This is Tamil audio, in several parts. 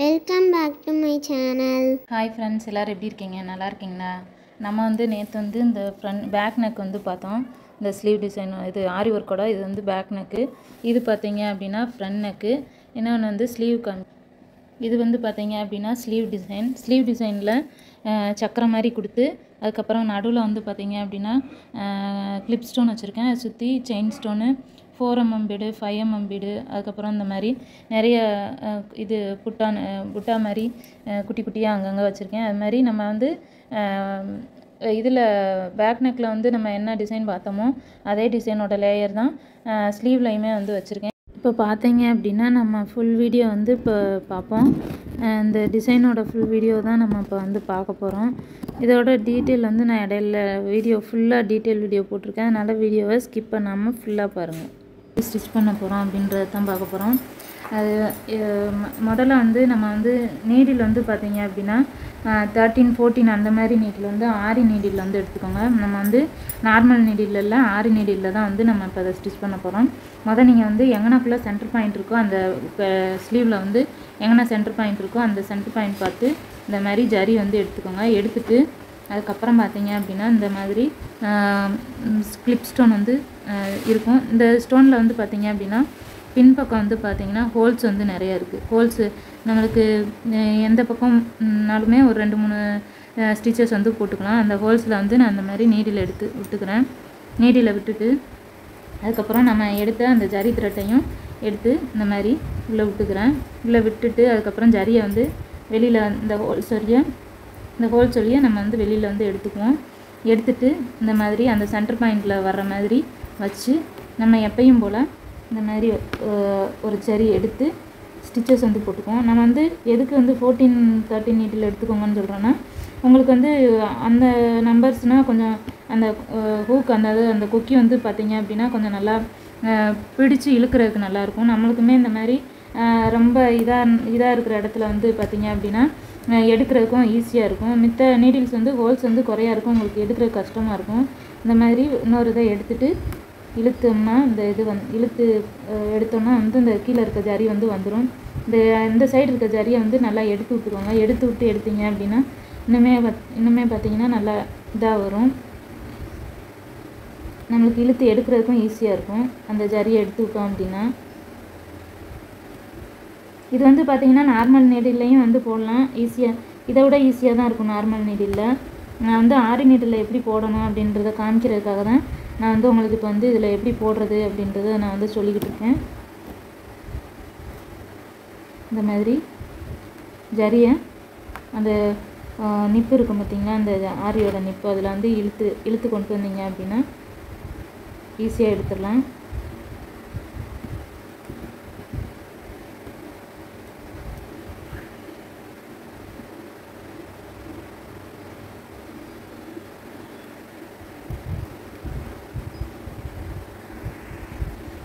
Welcome back to my channel. Hi friends, எல்லோரும் எப்படி இருக்கீங்க? நல்லா இருக்கீங்களா? நம்ம வந்து நேற்று வந்து இந்த ஃப்ரண்ட் பேக் நெக் வந்து பார்த்தோம். இந்த ஸ்லீவ் டிசைன் இது ஆரி ஒர்க்கோட இது வந்து பேக் நெக்கு. இது பார்த்தீங்க அப்படின்னா ஃப்ரண்ட் நெக்கு. இன்னொன்று வந்து ஸ்லீவ் இது வந்து பார்த்தீங்க அப்படின்னா ஸ்லீவ் டிசைனில் சக்கரம் மாதிரி கொடுத்து அதுக்கப்புறம் நடுவில் வந்து பார்த்தீங்க அப்படின்னா கிளிப் ஸ்டோன் வச்சுருக்கேன். அதை சுற்றி chain stone 4mm bead 5mm bead அதுக்கப்புறம் இந்த மாதிரி நிறைய இது புட்டா மாதிரி குட்டி குட்டியாக அங்கங்கே வச்சுருக்கேன். அது மாதிரி நம்ம வந்து இதில் பேக் நெக்கில் வந்து நம்ம என்ன டிசைன் பார்த்தோமோ அதே டிசைனோட லேயர் தான் ஸ்லீவ்லையுமே வந்து வச்சுருக்கேன். இப்போ பார்த்தீங்க அப்படின்னா நம்ம ஃபுல் வீடியோ வந்து இப்போ பார்ப்போம். இந்த டிசைனோட ஃபுல் வீடியோ தான் நம்ம இப்போ வந்து பார்க்க போகிறோம். இதோட டீட்டெயில் வந்து நான் இடையில ஃபுல்லாக டீட்டெயில் வீடியோ போட்டிருக்கேன். அதனால் வீடியோவை ஸ்கிப் பண்ணாமல் ஃபுல்லாக பாருங்கள். ஸ்டிச் பண்ண போகிறோம் அப்படின்றது தான் பார்க்க போகிறோம். அது முதல்ல வந்து நம்ம வந்து நீடில் வந்து பார்த்திங்க அப்படின்னா 13, 14 அந்த மாதிரி நீடில் வந்து ஆரி நீடில் வந்து எடுத்துக்கோங்க. நம்ம வந்து நார்மல் நீடில் இல்லை, ஆரி நீடில் தான் வந்து நம்ம இப்போ அதை ஸ்டிச் பண்ண போகிறோம். நீங்கள் வந்து எங்கனாக்குள்ளே சென்டர் பாயிண்ட் இருக்கோ அந்த ஸ்லீவில் வந்து எங்கன்னா சென்டர் பாயிண்ட் இருக்கோ அந்த சென்டர் பாயிண்ட் பார்த்து இந்த மாதிரி ஜரி வந்து எடுத்துக்கோங்க. எடுத்துட்டு அதுக்கப்புறம் பார்த்தீங்க அப்படின்னா இந்த மாதிரி கிளிப் ஸ்டோன் வந்து இருக்கும். இந்த ஸ்டோனில் வந்து பார்த்தீங்க அப்படின்னா பின்பக்கம் வந்து பார்த்திங்கன்னா ஹோல்ஸ் வந்து நிறையா இருக்குது. ஹோல்ஸு நம்மளுக்கு எந்த பக்கம்னாலுமே ஒரு 2-3 ஸ்டிச்சஸ் வந்து போட்டுக்கலாம். அந்த ஹோல்ஸில் வந்து நான் அந்த மாதிரி நீடில் எடுத்து விட்டுக்கிறேன். நீடில் விட்டுட்டு அதுக்கப்புறம் நம்ம எடுத்த அந்த ஜரி த்ரெட்டையும் எடுத்து இந்த மாதிரி உள்ளே விட்டுக்கிறேன். உள்ளே விட்டுட்டு அதுக்கப்புறம் ஜரியை வந்து வெளியில் இந்த ஹோல்ஸ் வழியாக நம்ம வந்து வெளியில் வந்து எடுத்துக்குவோம். எடுத்துட்டு இந்த மாதிரி அந்த சென்டர் பாயிண்டில் வர்ற மாதிரி வச்சு நம்ம எப்பயும் போல் இந்த மாதிரி ஒரு ஜரி எடுத்து ஸ்டிச்சஸ் வந்து போட்டுக்குவோம். நம்ம வந்து எதுக்கு வந்து 14, 13 நீட்டில் எடுத்துக்கோங்கன்னு சொல்கிறோன்னா, உங்களுக்கு வந்து அந்த நம்பர்ஸ்னால் கொஞ்சம் அந்த ஹூக் அந்த கொக்கி வந்து பார்த்திங்க அப்படின்னா கொஞ்சம் நல்லா பிடிச்சி இழுக்கிறதுக்கு நல்லாயிருக்கும். நம்மளுக்குமே இந்த மாதிரி ரொம்ப இதாக இருக்கிற இடத்துல வந்து பார்த்திங்க அப்படின்னா எடுக்கிறதுக்கும் ஈஸியாக இருக்கும். மித்த நீடில்ஸ் வந்து ஹோல்ஸ் வந்து குறையா இருக்கும், உங்களுக்கு எடுக்கிறது கஷ்டமாக இருக்கும். இந்த மாதிரி இன்னொரு இதை எடுத்துகிட்டு இழுத்தோம்னா இழுத்து எடுத்தோம்னா வந்து இந்த கீழே இருக்க ஜரி வந்து வந்துடும். இந்த சைடு இருக்க ஜரியை வந்து நல்லா எடுத்து விட்டுக்கோங்க. எடுத்து விட்டு எடுத்தீங்க அப்படின்னா இன்னுமே பார்த்தீங்கன்னா நல்லா இதாக வரும். நம்மளுக்கு இழுத்து எடுக்கிறதுக்கும் ஈஸியாக இருக்கும் அந்த ஜரியை எடுத்து விட்டோம் அப்படின்னா. இது வந்து பார்த்திங்கன்னா நார்மல் நீடில்லையும் வந்து போடலாம். இதை விட ஈஸியாக தான் இருக்கும் நார்மல் நீடில். நான் வந்து ஆரி நீடில் எப்படி போடணும் அப்படின்றத காமிக்கிறதுக்காக தான் நான் வந்து உங்களுக்கு இப்போ வந்து இதில் எப்படி போடுறது அப்படின்றத நான் வந்து சொல்லிக்கிட்டு இருக்கேன். இந்த மாதிரி ஜரியை அந்த நிப்பு இருக்கும் பார்த்திங்களா, அந்த ஆரியோட நிப்பு, அதில் வந்து இழுத்து கொண்டு வந்தீங்க அப்படின்னா ஈஸியாக எடுத்துடலாம்.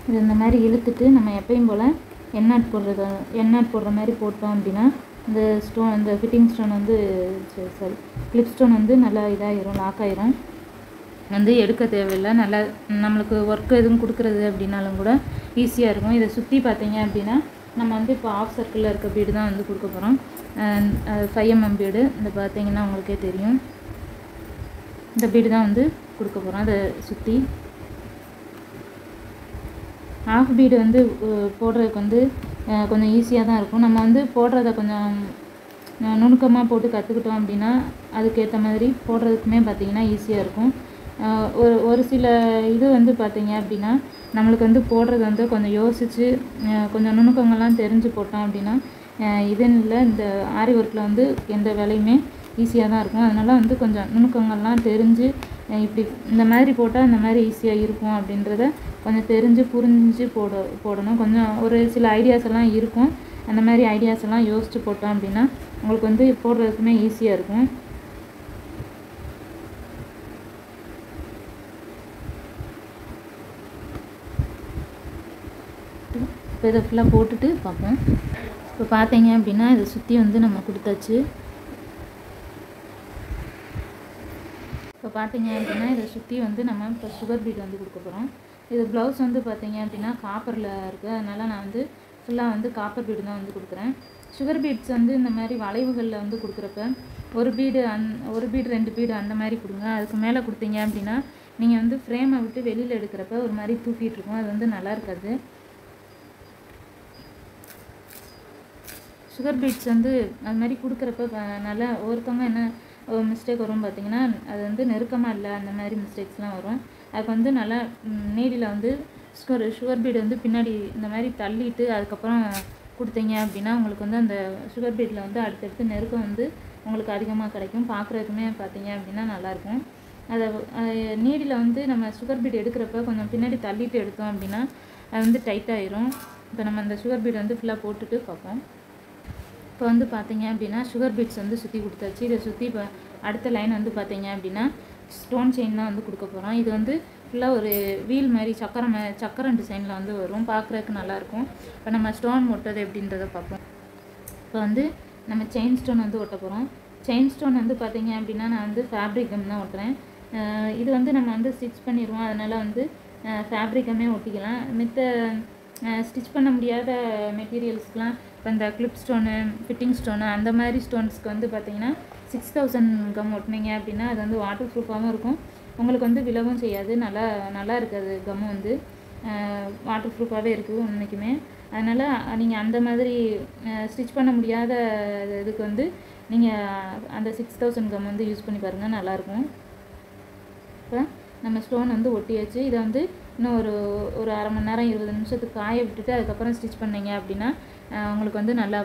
இது இந்த மாதிரி இழுத்துட்டு நம்ம எப்பயும் போல் எண்ணாட் போடுற மாதிரி போட்டோம் அப்படின்னா இந்த ஃபிட்டிங் ஸ்டோன் வந்து கிளிப் ஸ்டோன் வந்து நல்லா இதாகிடும், லாக் ஆகிரும். வந்து எடுக்க தேவையில்லை. நல்லா நம்மளுக்கு ஒர்க்கு எதுவும் கொடுக்குறது அப்படின்னாலும் கூட ஈஸியாக இருக்கும். இதை சுற்றி பார்த்தீங்க அப்படின்னா நம்ம வந்து இப்போ ஆஃப் சர்க்கிளில் இருக்க பீடு தான் வந்து கொடுக்க போகிறோம். 5mm bead. இந்த பார்த்தீங்கன்னா உங்களுக்கே தெரியும், இந்த பீடு தான் வந்து கொடுக்க போகிறோம். அதை சுற்றி ஆஃப் பீடு வந்து போடுறதுக்கு வந்து கொஞ்சம் ஈஸியாக தான் இருக்கும். நம்ம வந்து போடுறத கொஞ்சம் நுணுக்கமாக போட்டு கற்றுக்கிட்டோம் அப்படின்னா அதுக்கேற்ற மாதிரி போடுறதுக்குமே பார்த்திங்கன்னா ஈஸியாக இருக்கும். ஒரு சில இது வந்து பார்த்திங்க அப்படின்னா நம்மளுக்கு வந்து போடுறது வந்து கொஞ்சம் யோசித்து கொஞ்சம் நுணுக்கங்கள்லாம் தெரிஞ்சு போட்டோம் அப்படின்னா இதுன்னு இல்லை, இந்த ஆரி ஒர்க்கில் வந்து எந்த வேலையுமே ஈஸியாக தான் இருக்கும். அதனால் வந்து கொஞ்சம் நுணுக்கங்கள்லாம் தெரிஞ்சு இப்படி இந்த மாதிரி போட்டால் இந்த மாதிரி ஈஸியாக இருக்கும் அப்படின்றத கொஞ்சம் தெரிஞ்சு புரிஞ்சு போடணும். கொஞ்சம் ஒரு சில ஐடியாஸ் எல்லாம் இருக்கும். அந்த மாதிரி ஐடியாஸ் எல்லாம் யோசித்து போட்டோம் அப்படின்னா உங்களுக்கு வந்து போடுறதுக்குமே ஈஸியாக இருக்கும். இப்போ இதை ஃபுல்லாக போட்டுட்டு பார்ப்போம். இப்போ பார்த்தீங்க அப்படின்னா இதை சுற்றி வந்து நம்ம கொடுத்தாச்சு. இப்போ பார்த்தீங்க அப்படின்னா இதை சுற்றி வந்து நம்ம இப்போ சுகர் பீட் வந்து கொடுக்க போகிறோம். இது ப்ளவுஸ் வந்து பார்த்தீங்க அப்படின்னா காப்பரில் இருக்குது. அதனால் நான் வந்து ஃபுல்லாக வந்து காப்பர் பீடு தான் வந்து கொடுக்குறேன். சுகர் பீட்ஸ் வந்து இந்த மாதிரி வளைவுகளில் வந்து கொடுக்குறப்ப ஒரு பீடு 2 பீடு அந்த மாதிரி கொடுங்க. அதுக்கு மேலே கொடுத்தீங்க அப்படின்னா நீங்கள் வந்து ஃப்ரேமை விட்டு வெளியில் எடுக்கிறப்ப ஒரு மாதிரி தூக்கிட்டு இருக்கும், அது வந்து நல்லா இருக்காது. சுகர் பீட்ஸ் வந்து அது மாதிரி கொடுக்குறப்ப நல்லா ஒருத்தவங்க என்ன மிஸ்டேக் வரும் பார்த்தீங்கன்னா, அது வந்து நெருக்கமாக இல்லை, அந்த மாதிரி மிஸ்டேக்ஸ்லாம் வரும். அதுக்கு வந்து நல்லா நீடியில் வந்து சுகர் பீடு வந்து பின்னாடி இந்த மாதிரி தள்ளிட்டு அதுக்கப்புறம் கொடுத்தீங்க அப்படின்னா உங்களுக்கு வந்து அந்த சுகர் பீடில் வந்து அடுத்தடுத்து நெருக்கம் வந்து உங்களுக்கு அதிகமாக கிடைக்கும். பார்க்குறதுக்குமே பார்த்தீங்க அப்படின்னா நல்லாயிருக்கும். அதை நீடியில் வந்து நம்ம சுகர் பீட் எடுக்கிறப்ப கொஞ்சம் பின்னாடி தள்ளிட்டு எடுத்தோம் அப்படின்னா அது வந்து டைட்டாகிடும். இப்போ நம்ம அந்த சுகர் பீட் வந்து ஃபுல்லாக போட்டுட்டு பார்ப்போம். இப்போ வந்து பார்த்தீங்க அப்படின்னா சுகர் பீட்ஸ் வந்து சுற்றி கொடுத்தாச்சு. இதை சுற்றி இப்போ அடுத்த லைன் வந்து பார்த்தீங்க அப்படின்னா ஸ்டோன் செயின் தான் வந்து கொடுக்க போகிறோம். இது வந்து ஃபுல்லாக ஒரு வீல் மாதிரி சக்கரம் டிசைனில் வந்து வரும், பார்க்குறதுக்கு நல்லாயிருக்கும். இப்போ நம்ம ஸ்டோன் ஒட்டுறது எப்படின்றத பார்ப்போம். இப்போ வந்து நம்ம செயின் ஸ்டோன் வந்து ஒட்ட போகிறோம். செயின் ஸ்டோன் வந்து பார்த்தீங்க அப்படின்னா நான் வந்து ஃபேப்ரிக் கம் தான் ஒட்டுறேன். இது வந்து நம்ம வந்து ஸ்டிச் பண்ணிடுவோம், அதனால் வந்து ஃபேப்ரிக் கம்மே ஒட்டிக்கலாம். மித்த ஸ்டிச் பண்ண முடியாத மெட்டீரியல்ஸ்க்கெலாம் இப்போ இந்த கிளிப் ஸ்டோனு, ஃபிட்டிங் ஸ்டோனு அந்த மாதிரி ஸ்டோன்ஸ்க்கு வந்து பார்த்திங்கன்னா 6000 கம் ஒட்டினீங்க அப்படின்னா அது வந்து வாட்டர் ப்ரூஃபாகவும் இருக்கும், உங்களுக்கு வந்து விழவும் செய்யாது. நல்லா இருக்காது கம்மு வந்து வாட்டர் ப்ரூஃபாகவே இருக்குது உண்மைக்குமே. அதனால் நீங்கள் அந்த மாதிரி ஸ்டிச் பண்ண முடியாத இதுக்கு வந்து நீங்கள் அந்த 6000 கம் வந்து யூஸ் பண்ணி பாருங்கள், நல்லாயிருக்கும். இப்போ நம்ம ஸ்டோன் வந்து ஒட்டியாச்சு. இதை வந்து இன்னும் ஒரு அரை மணி நேரம் 20 நிமிஷத்துக்கு காய விட்டுட்டு அதுக்கப்புறம் ஸ்டிச் பண்ணிங்க அப்படின்னா உங்களுக்கு வந்து நல்லா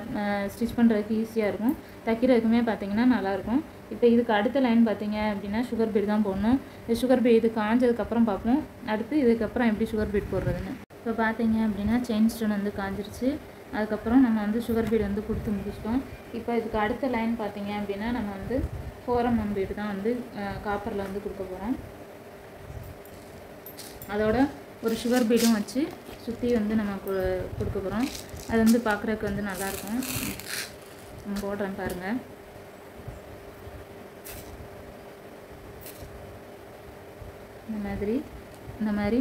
ஸ்டிச் பண்ணுறதுக்கு ஈஸியாக இருக்கும், தைக்கிறதுக்குமே பார்த்திங்கன்னா நல்லாயிருக்கும். இப்போ இதுக்கு அடுத்த லைன் பார்த்திங்க அப்படின்னா சுகர் பீட் தான் போடணும். சுகர் பீட் இது காஞ்சதுக்கப்புறம் பார்ப்போம், அடுத்து இதுக்கப்புறம் எப்படி சுகர் பீட் போடுறதுன்னு. இப்போ பார்த்தீங்க அப்படின்னா செயின் ஸ்டோன் வந்து காஞ்சிருச்சு. அதுக்கப்புறம் நம்ம வந்து சுகர் பீட் வந்து கொடுத்து முடிச்சிட்டோம். இப்போ இதுக்கு அடுத்த லைன் பார்த்திங்க அப்படின்னா நம்ம வந்து 4mm பீடு தான் வந்து காப்பரில் வந்து கொடுக்க போகிறோம். அதோட ஒரு சுகர் பீடும் வச்சு சுற்றி வந்து நம்ம கொடுக்க போகிறோம். அது வந்து பார்க்குறதுக்கு வந்து நல்லாயிருக்கும். நம்ம போடுறேன் பாருங்கள். இந்த மாதிரி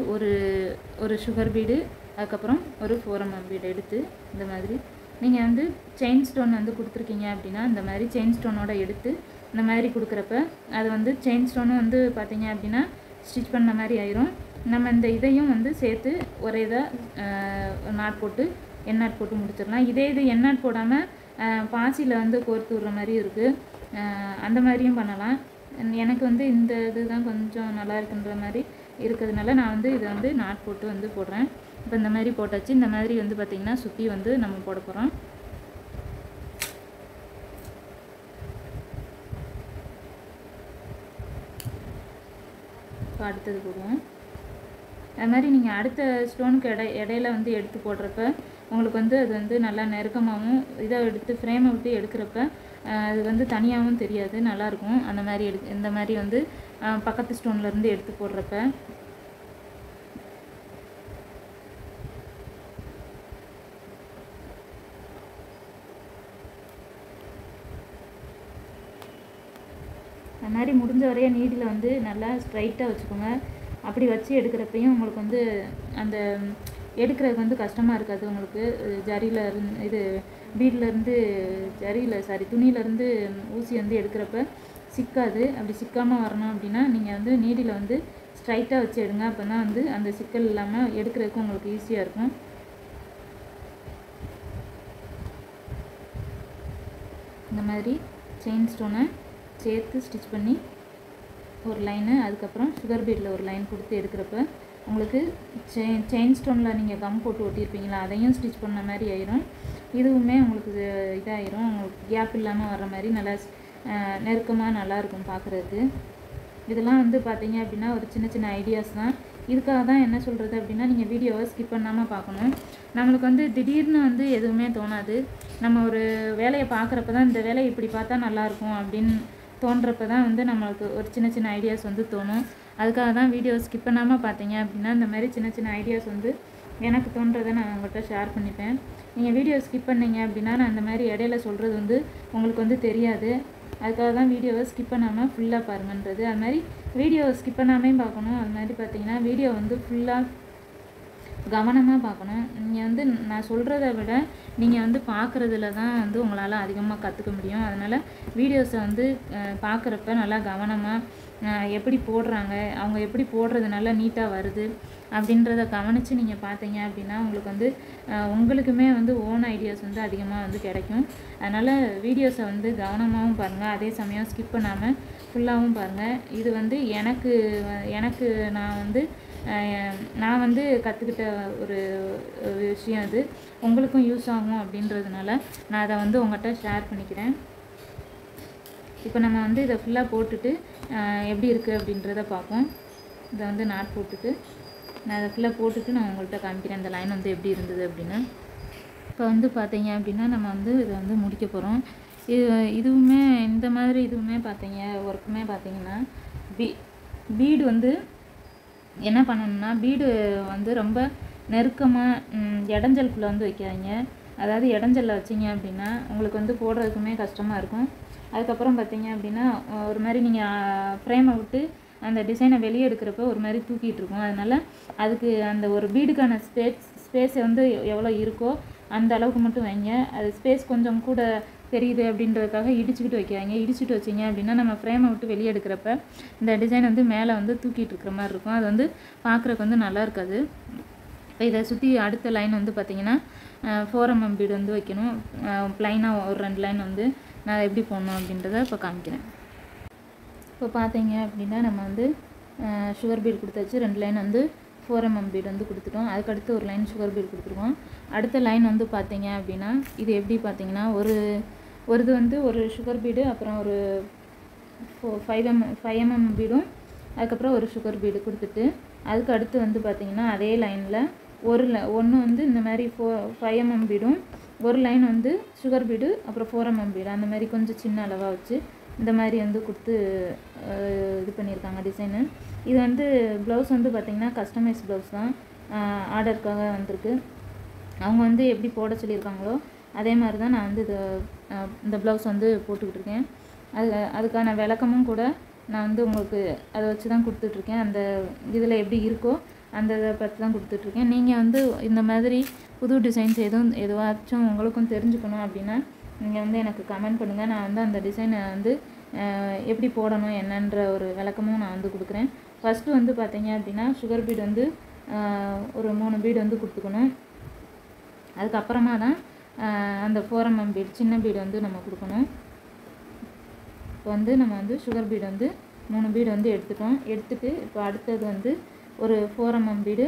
ஒரு சுகர் பீடு, அதுக்கப்புறம் ஒரு 4mm பீடு எடுத்து இந்த மாதிரி நீங்கள் வந்து செயின் ஸ்டோன் வந்து கொடுத்துருக்கீங்க அப்படின்னா இந்த மாதிரி செயின் ஸ்டோனோட எடுத்து இந்த மாதிரி கொடுக்குறப்ப அது வந்து செயின் ஸ்டோனும் வந்து பார்த்தீங்க அப்படின்னா ஸ்டிச் பண்ண மாதிரி ஆயிரும். நம்ம இந்த இதையும் வந்து சேர்த்து ஒரே இதாக நாட் போட்டு எண்ணாட் போட்டு முடிச்சிடலாம். இது எண்ணாட் போடாமல் பாசியில் வந்து கோர்த்து விடுற மாதிரி இருக்குது, அந்த மாதிரியும் பண்ணலாம். எனக்கு வந்து இந்த இதுதான் கொஞ்சம் நல்லா இருக்குன்ற மாதிரி இருக்கிறதுனால நான் வந்து இதை வந்து நாட் போட்டு வந்து போடுறேன். இப்போ இந்த மாதிரி போட்டாச்சு. இந்த மாதிரி வந்து பார்த்திங்கன்னா சுற்றி வந்து நம்ம போட போகிறோம். இப்போ அடுத்தது போடுவோம். அது மாதிரி நீங்கள் அடுத்த ஸ்டோனுக்கு இடையில வந்து எடுத்து போடுறப்ப உங்களுக்கு வந்து அது வந்து நல்லா நெருக்கமாகவும் இதை எடுத்து ஃப்ரேமை விட்டு எடுக்கிறப்ப அது வந்து தனியாகவும் தெரியாது, நல்லாயிருக்கும். அந்த மாதிரி இந்த மாதிரி வந்து பக்கத்து ஸ்டோன்லேருந்து எடுத்து போடுறப்ப அது மாதிரி முடிஞ்ச வரைய நீடில் வந்து நல்லா ஸ்ட்ரைட்டாக வச்சுக்கோங்க. அப்படி வச்சு எடுக்கிறப்பையும் உங்களுக்கு வந்து அந்த எடுக்கிறதுக்கு வந்து கஷ்டமாக இருக்காது. உங்களுக்கு ஜரியில் இருந்து துணியிலேருந்து ஊசி வந்து எடுக்கிறப்ப சிக்காது. அப்படி சிக்காமல் வரணும் அப்படின்னா நீங்கள் வந்து நீடில் வந்து ஸ்ட்ரைட்டாக வச்சு எடுங்க. அப்போ தான் வந்து அந்த சிக்கல் இல்லாமல் எடுக்கிறதுக்கு உங்களுக்கு ஈஸியாக இருக்கும். இந்த மாதிரி செயின் ஸ்டோனை சேர்த்து ஸ்டிச் பண்ணி ஒரு லைனு, அதுக்கப்புறம் சுகர் பீடில் ஒரு லைன் கொடுத்து எடுக்கிறப்ப உங்களுக்கு செயின் ஸ்டோனில் நீங்கள் கம் போட்டு ஒட்டியிருப்பீங்களா அதையும் ஸ்டிச் பண்ண மாதிரி ஆயிரும். இதுவுமே உங்களுக்கு இதாகிரும், உங்களுக்கு கேப் இல்லாமல் வர்ற மாதிரி நல்லா நெருக்கமாக நல்லாயிருக்கும் பார்க்குறதுக்கு. இதெல்லாம் வந்து பார்த்தீங்க அப்படின்னா ஒரு சின்ன சின்ன ஐடியாஸ் தான். இதுக்காக தான் என்ன சொல்கிறது அப்படின்னா நீங்கள் வீடியோவை ஸ்கிப் பண்ணாமல் பார்க்கணும். நம்மளுக்கு வந்து திடீர்னு வந்து எதுவுமே தோணாது. நம்ம ஒரு வேலையை பார்க்குறப்ப தான் இந்த வேலையை இப்படி பார்த்தா நல்லாயிருக்கும் அப்படின்னு தோன்றப்ப தான் வந்து நம்மளுக்கு ஒரு சின்ன சின்ன ஐடியாஸ் வந்து தோணும். அதுக்காக தான் வீடியோ ஸ்கிப் பண்ணாமல் பார்த்தீங்க அப்படின்னா இந்த மாதிரி சின்ன சின்ன ஐடியாஸ் வந்து எனக்கு தோன்றதை நான் உங்கள்கிட்ட ஷேர் பண்ணிப்பேன். நீங்கள் வீடியோ ஸ்கிப் பண்ணிங்க அப்படின்னா நான் இந்த மாதிரி இடையில சொல்கிறது வந்து உங்களுக்கு வந்து தெரியாது. அதுக்காக தான் வீடியோவை ஸ்கிப் பண்ணாமல் ஃபுல்லாக பாருங்கன்றது. அது மாதிரி வீடியோவை ஸ்கிப் பண்ணாமையும் பார்க்கணும். அது மாதிரி பார்த்தீங்கன்னா வீடியோ வந்து ஃபுல்லாக கவனமாக பார்க்கணும். நீங்கள் வந்து நான் சொல்கிறத விட நீங்கள் வந்து பார்க்குறதுல தான் வந்து உங்களால் அதிகமாக கற்றுக்க முடியும். அதனால் வீடியோஸை வந்து பார்க்குறப்ப நல்லா கவனமாக எப்படி போடுறாங்க, அவங்க எப்படி போடுறதுனால நீட்டாக வருது அப்படின்றத கவனித்து நீங்கள் பார்த்தீங்க அப்படின்னா உங்களுக்கு வந்து உங்களுக்குமே வந்து ஓன் ஐடியாஸ் வந்து அதிகமாக வந்து கிடைக்கும். அதனால் வீடியோஸை வந்து கவனமாகவும் பாருங்கள், அதே சமயம் ஸ்கிப் பண்ணாமல் ஃபுல்லாகவும் பாருங்கள். இது வந்து எனக்கு நான் வந்து கற்றுக்கிட்ட ஒரு விஷயம் அது உங்களுக்கும் யூஸ் ஆகும் அப்படின்றதுனால நான் அதை வந்து உங்கள்கிட்ட ஷேர் பண்ணிக்கிறேன். இப்போ நம்ம வந்து இதை ஃபுல்லாக போட்டுட்டு எப்படி இருக்குது அப்படின்றத பார்ப்போம். இதை வந்து நாட் போட்டுட்டு நான் இதை ஃபுல்லாக போட்டுட்டு நான் உங்கள்கிட்ட காமிக்கிறேன் இந்த லைன் வந்து எப்படி இருந்தது அப்படின்னு. இப்போ வந்து பார்த்தீங்க அப்படின்னா நம்ம வந்து இதை வந்து முடிக்க போகிறோம். இதுவுமே இந்த மாதிரி இதுவுமே பார்த்தீங்க ஒர்க்குமே பார்த்தீங்கன்னா பீடு வந்து என்ன பண்ணணும்னா பீடு வந்து ரொம்ப நெருக்கமாக இடைஞ்சலுக்குள்ளே வந்து வைக்காதீங்க. அதாவது இடைஞ்சலில் வச்சிங்க அப்படின்னா உங்களுக்கு வந்து போடுறதுக்குமே கஷ்டமாக இருக்கும். அதுக்கப்புறம் பார்த்தீங்க அப்படின்னா ஒரு மாதிரி நீங்கள் ஃப்ரேமை விட்டு அந்த டிசைனை வெளியே எடுக்கிறப்ப ஒரு மாதிரி தூக்கிட்டு இருக்கும். அதனால் அதுக்கு அந்த ஒரு பீடுக்கான ஸ்பேஸை வந்து எவ்வளோ இருக்கோ அந்த அளவுக்கு மட்டும் வைங்க. அது ஸ்பேஸ் கொஞ்சம் கூட தெரியுது அப்படின்றதுக்காக இடிச்சுக்கிட்டு வைக்காங்க. இடிச்சுட்டு வச்சிங்க அப்படின்னா நம்ம ஃப்ரேமை விட்டு வெளியே எடுக்கிறப்ப இந்த டிசைன் வந்து மேலே வந்து தூக்கிட்டு இருக்கிற மாதிரி இருக்கும். அது வந்து பார்க்குறக்கு வந்து நல்லா இருக்காது. இப்போ இதை சுற்றி அடுத்த லைன் வந்து பார்த்திங்கன்னா 4mm பீடு வந்து வைக்கணும். ப்ளைனாக ஒரு 2 லைன் வந்து நான் எப்படி போடணும் அப்படின்றத இப்போ காமிக்கிறேன். இப்போ பார்த்தீங்க அப்படின்னா நம்ம வந்து சுகர் பீடு கொடுத்தாச்சு. 2 லைன் வந்து 4mm பீடு வந்து கொடுத்துட்டோம். அதுக்கடுத்து ஒரு லைன் சுகர் பீடு கொடுத்துருக்கோம். அடுத்த லைன் வந்து பார்த்தீங்க அப்படின்னா இது எப்படி பார்த்தீங்கன்னா ஒரு இது வந்து ஒரு சுகர் பீடு, அப்புறம் ஒரு 5mm பீடும், அதுக்கப்புறம் ஒரு சுகர் பீடு கொடுத்துட்டு அதுக்கு அடுத்து வந்து பார்த்திங்கன்னா அதே லைனில் ஒன்று வந்து இந்த மாதிரி 5mm பீடும், ஒரு லைன் வந்து சுகர் பீடு, அப்புறம் 4mm பீடு, அந்த மாதிரி கொஞ்சம் சின்ன அளவாக வச்சு இந்த மாதிரி வந்து கொடுத்து இது பண்ணியிருக்காங்க டிசைனு. இது வந்து ப்ளவுஸ் வந்து பார்த்திங்கன்னா கஸ்டமைஸ் ப்ளவுஸ் தான், ஆர்டருக்காக வந்திருக்கு. அவங்க வந்து எப்படி போட சொல்லியிருக்காங்களோ அதே மாதிரி தான் நான் வந்து இந்த ப்ளவுஸ் வந்து போட்டுக்கிட்டு இருக்கேன். அதுக்கான விளக்கமும் கூட நான் வந்து உங்களுக்கு அதை வச்சு தான் கொடுத்துட்ருக்கேன். அந்த இதில் எப்படி இருக்கோ அந்த இதை பற்றி தான் கொடுத்துட்ருக்கேன். நீங்கள் வந்து இந்த மாதிரி புது டிசைன்ஸ் எதுவாச்சும் உங்களுக்கும் தெரிஞ்சுக்கணும் அப்படின்னா நீங்கள் வந்து எனக்கு கமெண்ட் பண்ணுங்கள். நான் வந்து அந்த டிசைனை வந்து எப்படி போடணும் என்னன்ற ஒரு விளக்கமும் நான் வந்து கொடுக்குறேன். ஃபஸ்ட்டு வந்து பார்த்தீங்க அப்படின்னா சுகர் பீடு வந்து ஒரு 3 பீடு வந்து கொடுத்துக்கணும். அதுக்கப்புறமா தான் அந்த 4mm பீடு சின்ன பீடு வந்து நம்ம கொடுக்கணும். இப்போ வந்து நம்ம வந்து சுகர் பீடு வந்து 3 பீடு வந்து எடுத்துட்டு இப்போ அடுத்தது வந்து ஒரு 4mm பீடு,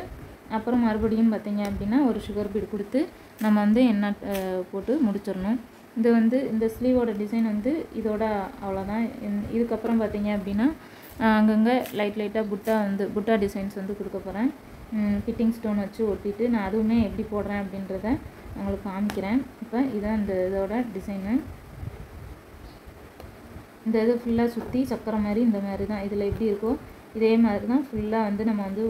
அப்புறம் மறுபடியும் பார்த்தீங்க அப்படின்னா ஒரு சுகர் பீடு கொடுத்து நம்ம வந்து எண்ணெய் போட்டு முடிச்சிடணும். இது வந்து இந்த ஸ்லீவோட டிசைன் வந்து இதோட அவ்வளோதான். இதுக்கப்புறம் பார்த்தீங்க அப்படின்னா அங்கங்கே லைட்டாக புட்டா டிசைன்ஸ் வந்து கொடுக்க போகிறேன். ஃபிட்டிங் ஸ்டோன் வச்சு ஒட்டிட்டு நான் அதுவுமே எப்படி போடுறேன் அப்படின்றத உங்களுக்கு காமிக்கிறேன். இப்போ இதான் இந்த இதோட டிசைனு. இந்த இது ஃபுல்லாக சுற்றி சக்கரை மாதிரி இந்த மாதிரி தான் இதில் எப்படி இருக்கோ இதே மாதிரி தான் ஃபுல்லாக வந்து நம்ம வந்து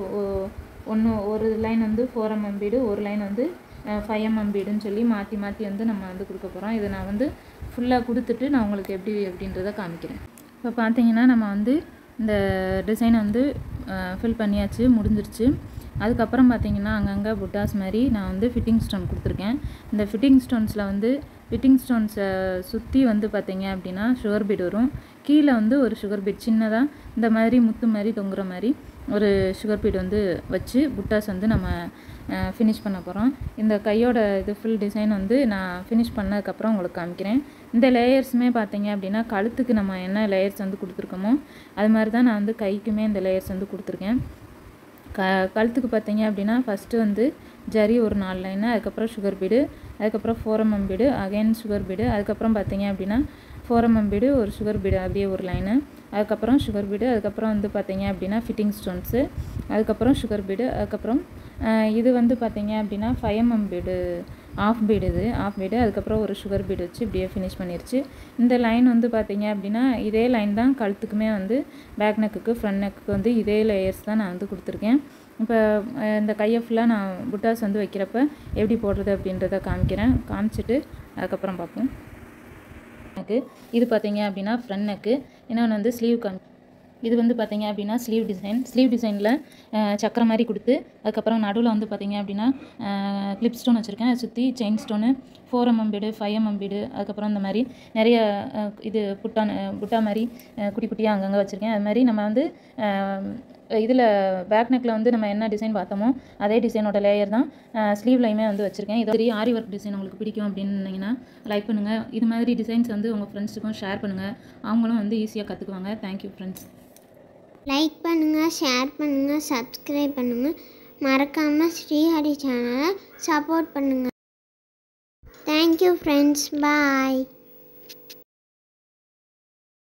ஒரு லைன் வந்து 4mm பீடு, ஒரு லைன் வந்து 5mm பீடுன்னு சொல்லி மாற்றி வந்து நம்ம வந்து கொடுக்க போகிறோம். இதை நான் வந்து ஃபுல்லாக கொடுத்துட்டு நான் உங்களுக்கு எப்படி அப்படின்றத காமிக்கிறேன். இப்போ பார்த்தீங்கன்னா நம்ம வந்து இந்த டிசைனை வந்து ஃபில் பண்ணியாச்சு, முடிஞ்சிருச்சு. அதுக்கப்புறம் பார்த்தீங்கன்னா அங்கங்கே புட்டாஸ் மாதிரி நான் வந்து ஃபிட்டிங் ஸ்டோன் கொடுத்துருக்கேன். இந்த ஃபிட்டிங் ஸ்டோன்ஸை சுற்றி வந்து பார்த்தீங்க அப்படின்னா சுகர் பீட் வரும். கீழே வந்து ஒரு சுகர் பீட் சின்னதாக இந்த மாதிரி முத்து மாதிரி தொங்குற மாதிரி ஒரு சுகர் பீட் வந்து வச்சு புட்டாஸ் வந்து நம்ம ஃபினிஷ் பண்ண போகிறோம். இந்த கையோட இது ஃபுல் டிசைன் வந்து நான் ஃபினிஷ் பண்ணதுக்கப்புறம் உங்களுக்கு காமிக்கிறேன். இந்த லேயர்ஸுமே பார்த்தீங்க அப்படின்னா கழுத்துக்கு நம்ம என்ன லேயர்ஸ் வந்து கொடுத்துருக்கோமோ அது மாதிரி தான் நான் வந்து கைக்குமே இந்த லேயர்ஸ் வந்து கொடுத்துருக்கேன். கழுத்துக்கு பார்த்தீங்க அப்படின்னா ஃபஸ்ட்டு வந்து ஜரி ஒரு 4 லைனு, அதுக்கப்புறம் சுகர் பீடு, அதுக்கப்புறம் 4mm bead, again sugar bead, அதுக்கப்புறம் பார்த்தீங்க அப்படின்னா 4mm பீடு, ஒரு சுகர் பீடு அப்படியே ஒரு லைனு, அதுக்கப்புறம் சுகர் பீடு, அதுக்கப்புறம் வந்து பார்த்தீங்க அப்படின்னா ஃபிட்டிங் ஸ்டோன்ஸு, அதுக்கப்புறம் சுகர் பீடு, அதுக்கப்புறம் இது வந்து பார்த்தீங்க அப்படின்னா 5mm பீடு, ஆஃப் பீடு, இது ஆஃப் பீடு, அதுக்கப்புறம் ஒரு சுகர் பீடு வச்சு இப்படியே ஃபினிஷ் பண்ணிருச்சு. இந்த லைன் வந்து பார்த்தீங்க அப்படின்னா இதே லைன் தான் கழுத்துக்குமே வந்து பேக் நெக்குக்கு ஃப்ரண்ட் நெக்குக்கு வந்து இதே லேயர்ஸ் தான் நான் வந்து கொடுத்துருக்கேன். இப்போ இந்த கையை ஃபுல்லாக நான் புட்டாஸ் வந்து வைக்கிறப்ப எப்படி போடுறது அப்படின்றத காமிச்சிட்டு அதுக்கப்புறம் பார்ப்போம். இது பார்த்தீங்க அப்படின்னா ஃப்ரண்ட் நெக்கு, இன்னொன்று வந்து ஸ்லீவ் இது வந்து பார்த்தீங்க அப்படின்னா ஸ்லீவ் டிசைனில் சக்கரை மாதிரி கொடுத்து அதுக்கப்புறம் நடுவில் வந்து பார்த்தீங்க அப்படின்னா கிளிப் ஸ்டோன் வச்சுருக்கேன். அதை சுற்றி chain stone 4mm bead 5mm bead அதுக்கப்புறம் இந்த மாதிரி நிறைய இது புட்டா மாதிரி குட்டி குட்டியாக அங்கங்கே வச்சுருக்கேன். அது மாதிரி நம்ம வந்து இதில் பேக் நெக்கில் வந்து நம்ம என்ன டிசைன் பார்த்தோமோ அதே டிசைனோட லேயர் தான் ஸ்லீவ்லையுமே வந்து வச்சுருக்கேன். இது ஆரி ஒர்க் டிசைன் உங்களுக்கு பிடிக்கும் அப்படின்னு நினைங்கன்னா லைக் பண்ணுங்கள். இது மாதிரி டிசைன்ஸ் வந்து உங்கள் ஃப்ரெண்ட்ஸுக்கும் ஷேர் பண்ணுங்கள். அவங்களும் வந்து ஈஸியாக கற்றுக்குவாங்க. Thank you friends. லைக் பண்ணுங்கள், ஷேர் பண்ணுங்கள், சப்ஸ்கிரைப் பண்ணுங்கள். மறக்காமல் ஸ்ரீஹரி சேனலை சப்போர்ட் பண்ணுங்கள். Thank you friends. பாய்.